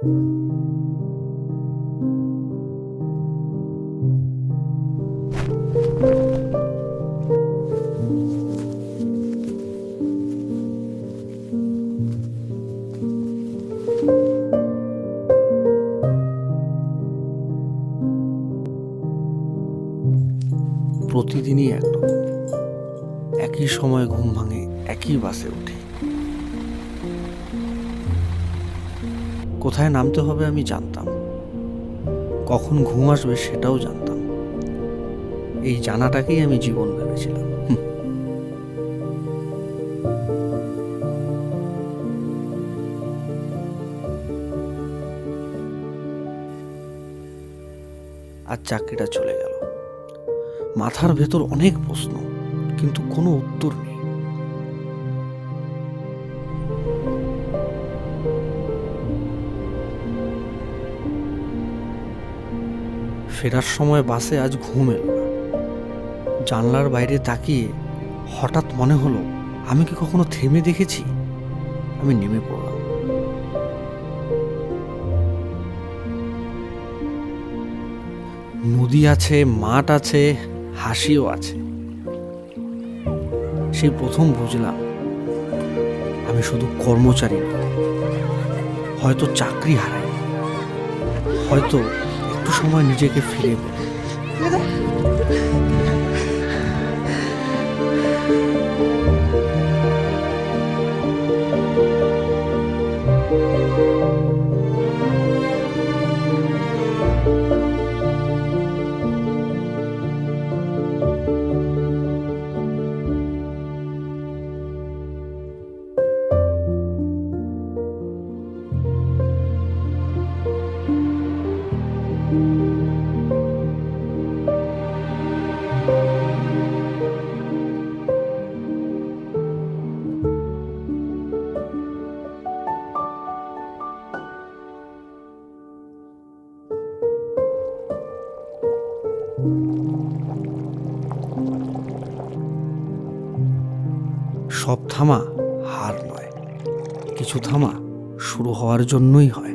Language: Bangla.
প্রতিদিনই একরকম, একই সময় ঘুম ভাঙে, একই বাসে উঠি। কোথায় নামতে হবে আমি জানতাম, কখন ঘুম আসবে সেটাও জানতাম। এই জানাটাকেই আমি জীবন ভেবেছিলাম। আর চাকরিটা চলে গেল। মাথার ভেতর অনেক প্রশ্ন, কিন্তু কোনো উত্তর নেই। ফেরার সময় বাসে আজ ঘুম এলো না। জানলার বাইরে তাকিয়ে হঠাৎ মনে হলো, আমি কি কখনো থেমে দেখেছি? আমি নেমে পড়লাম। নদী আছে, মাঠ আছে, হাসিও আছে। সেই প্রথম বুঝলাম, আমি শুধু কর্মচারী নই, হয়তো চাকরি হারাই, হয়তো একটু সময় নিজেকে ফিরে পেলাম। সব থামা হার নয়, কিছু থামা শুরু হওয়ার জন্যই হয়।